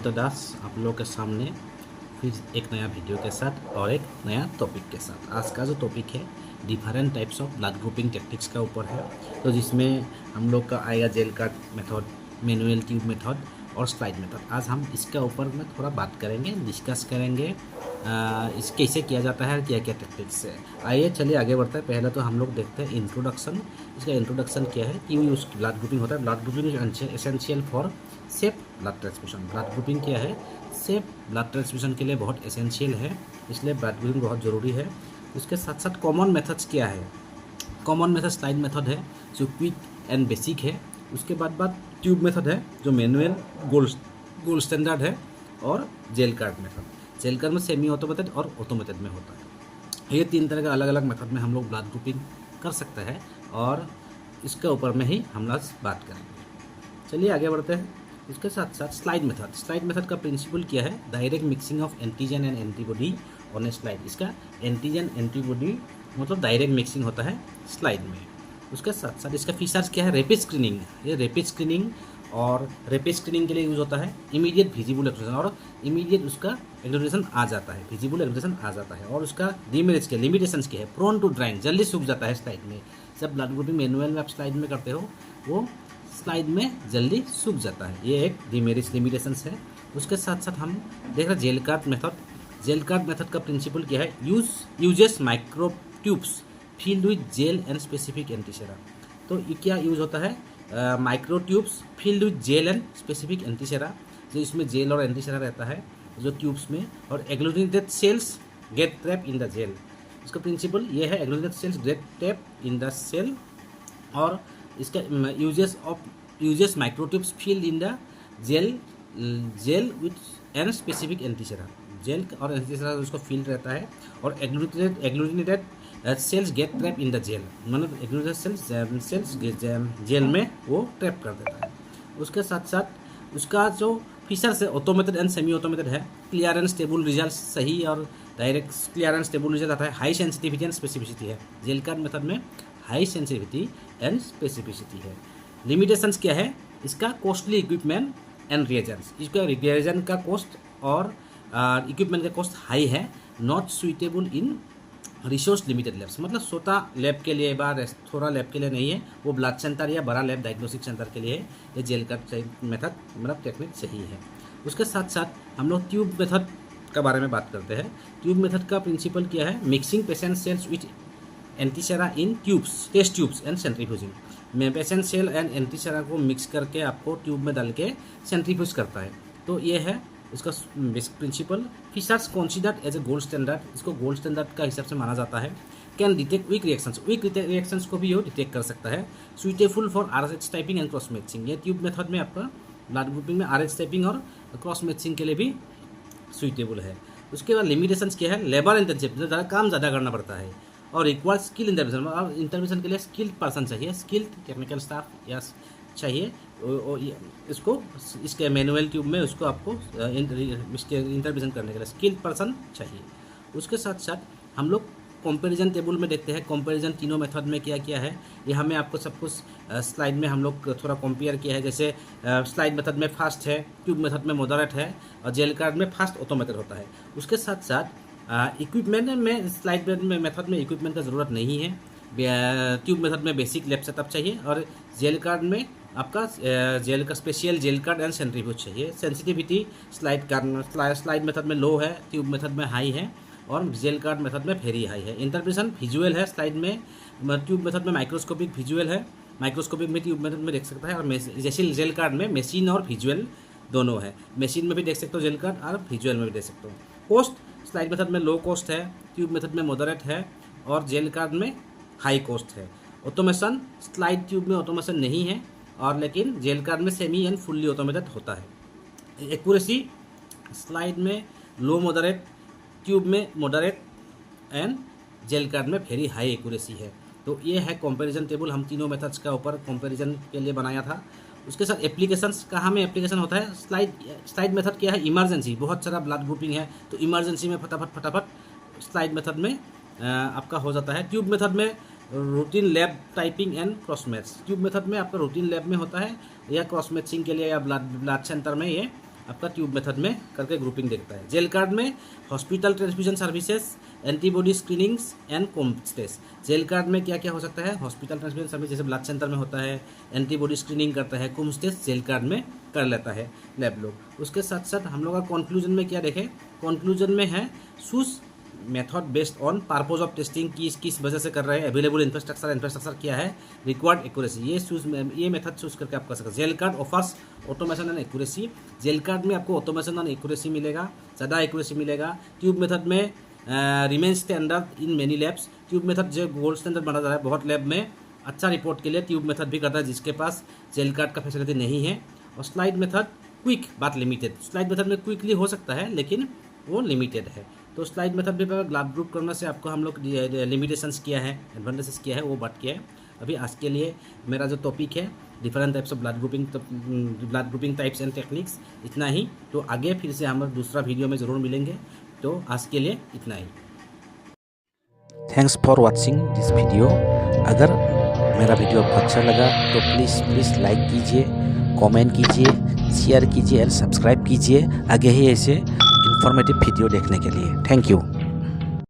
हेमंत दास आप लोगों के सामने फिर एक नया वीडियो के साथ और एक नया टॉपिक के साथ। आज का जो टॉपिक है different types of blood grouping techniques का ऊपर है, तो जिसमें हम लोग का आएगा gel card method, manual tube method और स्लाइड मेथड। आज हम इसका ऊपर में थोड़ा बात करेंगे, डिस्कस करेंगे इस कैसे किया जाता है, क्या क्या टेक्निक्स है। आइए चलिए आगे बढ़ते हैं। पहले तो हम लोग देखते हैं इंट्रोडक्शन। इसका इंट्रोडक्शन क्या है, क्यों यूज ब्लड ग्रुपिंग होता है। Blood grouping is essential for safe blood transfusion. Blood grouping क्या है, सेफ ब्लड ट्रांसफ्यूजन के लिए बहुत एसेंशियल है, इसलिए ब्लड ग्रुपिंग बहुत ज़रूरी है। उसके साथ साथ कॉमन मेथड्स क्या है, कॉमन मेथड स्लाइड मेथड है जो क्विक एंड बेसिक है। उसके बाद ट्यूब मेथड है जो मैनुअल गोल्ड स्टैंडर्ड है, और gel card method. Gel card में सेमी ऑटोमेटेड और ऑटोमेटेड में होता है। ये तीन तरह का अलग अलग मेथड में हम लोग ब्लड ग्रुपिंग कर सकते हैं, और इसके ऊपर में ही हम लोग बात करेंगे। चलिए आगे बढ़ते हैं। इसके साथ साथ स्लाइड मेथड। स्लाइड मेथड का प्रिंसिपल क्या है, direct mixing of antigen and antibody on A slide. इसका एंटीजन एंटीबॉडी मतलब डायरेक्ट मिक्सिंग होता है स्लाइड में। उसके साथ साथ इसका फीचर्स क्या है, रैपिड स्क्रीनिंग। ये रैपिड स्क्रीनिंग, और रैपिड स्क्रीनिंग के लिए यूज़ होता है इमीडिएट विजिबल एक्सप्रेशन, और इमीडिएट उसका एक्सप्रेशन आ जाता है, विजिबल एक्सप्रेशन आ जाता है। और उसका डिमेरिट्स क्या, लिमिटेशंस क्या है, प्रोन टू ड्राइंग, जल्दी सूख जाता है स्लाइड में। जब ब्लड ग्रुपिंग मैनुअल में आप स्लाइड में करते हो, वो स्लाइड में जल्दी सूख जाता है। ये एक डिमेरिट्स लिमिटेशंस है। उसके साथ साथ हम देख रहे हैं gel card method. Gel card method का प्रिंसिपल क्या है, uses micro tubes filled with gel and specific antisera. तो ये क्या यूज होता है, micro tubes filled with gel and specific antisera, जो इसमें जेल और एंटीसेरा रहता है जो ट्यूब्स में, और agglutinated cells get trap in the gel. इसका प्रिंसिपल ये है, agglutinated cells get trap in the cell, और इसका uses micro tubes filled in the gel with and specific antisera. Gel और एंटीसेरा उसका फील्ड रहता है, और agglutinated cells get trap in the gel, मतलब एग्लूटिनेटेड सेल्स जेल में वो ट्रैप कर देता है। उसके साथ साथ उसका जो फीचर्स है ऑटोमेटेड एंड सेमी ऑटोमेटेड है। क्लियर एंड स्टेबल रिजल्ट, सही और direct clear and stable result आता है। हाई सेंसिटिविटी एंड स्पेसिफिसिटी है जेल कार्ड मेथड में, हाई सेंसिटिविटी एंड स्पेसिफिसिटी है। लिमिटेशंस क्या है, इसका कॉस्टली इक्विपमेंट एंड रिएजेंट्स। इसका रिएजेंट का कॉस्ट और इक्विपमेंट का कॉस्ट हाई है। Not suitable in resource limited labs, मतलब छोटा लैब के लिए या थोड़ा लैब के लिए नहीं है, वो ब्लड सेंटर या बड़ा लैब डायग्नोस्टिक सेंटर के लिए है। ये जेल कार्ड मेथड मतलब टेक्निक सही है। उसके साथ साथ हम लोग ट्यूब मेथड के बारे में बात करते हैं। ट्यूब मेथड का प्रिंसिपल क्या है, mixing patient cells with antisera in tubes, test tubes and centrifuging. में पेशेंट सेल एंड एंटीसेरा को मिक्स करके आपको ट्यूब में डाल के सेंट्रीफ्यूज करता है। तो ये है इसका basic principle. Features considered as a gold standard, इसको गोल्ड स्टैंडर्ड का हिसाब से माना जाता है। कैन डिटेक्ट वीक रिएक्शंस को भी वो डिटेक्ट कर सकता है। Suitable for RH typing and cross matching. ये ट्यूब मेथड में आपका ब्लड ग्रुपिंग में आरएच टाइपिंग और क्रॉस मैचिंग के लिए भी सुइटेबल है। उसके बाद लिमिटेशंस क्या है, लेबर इंटेंसिव, काम ज़्यादा करना पड़ता है, और रिक्वायर स्किल इंटरवेंशन। और इंटरवेंशन के लिए स्किल्ड पर्सन चाहिए, स्किल्ड टेक्निकल स्टाफ या चाहिए। इसको इसके मैनुअल ट्यूब में उसको आपको इंटरवेंशन करने के लिए स्किल्ड पर्सन चाहिए। उसके साथ साथ हम लोग कंपैरिजन टेबल में देखते हैं, कंपैरिजन तीनों मेथड में क्या क्या है। यहाँ में आपको सब कुछ स्लाइड में हम लोग थोड़ा कंपेयर किया है। जैसे स्लाइड मेथड में फास्ट है, ट्यूब मेथड में मॉडरेट है, और जेल कार्ड में फास्ट ऑटोमेटेड होता है। उसके साथ साथ इक्विपमेंट में स्लाइड में मेथड में इक्विपमेंट का ज़रूरत नहीं है। ट्यूब मेथड में बेसिक लैब सेटअप चाहिए, और जेल कार्ड में आपका जेल का special gel card and centrifuge चाहिए। सेंसिटिविटी स्लाइड मेथड में लो है, ट्यूब मेथड में हाई है, और जेल कार्ड मेथड में वेरी हाई है। इंटरप्रेशन विजुअल है स्लाइड में, ट्यूब मेथड में माइक्रोस्कोपिक विजुअल है, माइक्रोस्कोपिक में ट्यूब मेथड में देख सकता है, और जैसे जेल कार्ड में मशीन और विजुअल दोनों है। मशीन में भी देख सकते हो जेल कार्ड, और विजुअल में भी देख सकते हो। कॉस्ट स्लाइड मेथड में लो कॉस्ट है, ट्यूब मेथड में मॉडरेट है, और जेल कार्ड में हाई कॉस्ट है। ऑटोमेशन स्लाइड ट्यूब में ऑटोमेशन नहीं है, और लेकिन जेल कार्ड में सेमी एंड फुल्ली ऑटोमेटेड होता है। एक्यूरेसी स्लाइड में लो मॉडरेट, ट्यूब में मॉडरेट, एंड जेल कार्ड में वेरी हाई एक्यूरेसी है। तो ये है कंपैरिजन टेबल, हम तीनों मेथड्स का ऊपर कंपैरिजन के लिए बनाया था। उसके साथ एप्लीकेशंस कहाँ में एप्लीकेशन होता है, स्लाइड मेथड क्या है, इमरजेंसी, बहुत सारा ब्लड ग्रुपिंग है तो इमरजेंसी में फटाफट स्लाइड मेथड में आपका हो जाता है। ट्यूब मेथड में routine lab typing and cross match. Tube method में आपका रूटीन लैब में होता है, या क्रॉस मैचिंग के लिए या ब्लड सेंटर में ये आपका ट्यूब मेथड में करके ग्रुपिंग देखता है। जेल कार्ड में hospital transfusion services, antibody screenings and Coombs test. Gel card में क्या क्या हो सकता है? हॉस्पिटल ट्रांसफ्यूजन सर्विस जैसे ब्लड सेंटर में होता है, एंटीबॉडी स्क्रीनिंग करता है, कोम्स टेस्ट जेल कार्ड में कर लेता है लैब लोग। उसके साथ साथ हम लोग का कंक्लूजन में क्या देखें? कंक्लूजन में है choose method based on purpose of testing, किस वजह से कर रहे हैं, अवेलेबल इंफ्रास्ट्रक्चर क्या है, रिक्वायर्ड एक्यूरेसी, ये मेथड चूज करके आप कर सकते हैं। Gel card offers automation and accuracy. Gel card में आपको ऑटोमेशन एंड एक्यूरेसी मिलेगा, ज़्यादा एक्यूरेसी मिलेगा। ट्यूब मेथड में remain standard in many labs. Tube method जो गोल्ड स्टैंडर्ड बना जा रहा है बहुत लैब में, अच्छा रिपोर्ट के लिए ट्यूब मेथड भी करता है जिसके पास जेल कार्ड का फैसिलिटी नहीं है। और स्लाइड मेथड क्विक बात लिमिटेड। स्लाइड मेथड में क्विकली हो सकता है लेकिन वो लिमिटेड है। तो स्लाइड मेथड भी ब्लड ग्रुप करने से आपको हम लोग लिमिटेशंस किया है, एडवांटेजेस किया है, वो बात किया है। अभी आज के लिए मेरा जो टॉपिक है different types of blood grouping types and techniques, इतना ही। तो आगे फिर से हम दूसरा वीडियो में ज़रूर मिलेंगे। तो आज के लिए इतना ही। Thanks for watching this video. अगर मेरा वीडियो आपको अच्छा लगा तो प्लीज़ लाइक कीजिए, कमेंट कीजिए, शेयर कीजिए और सब्सक्राइब कीजिए आगे ही ऐसे इन्फॉर्मेटिव वीडियो देखने के लिए। Thank you.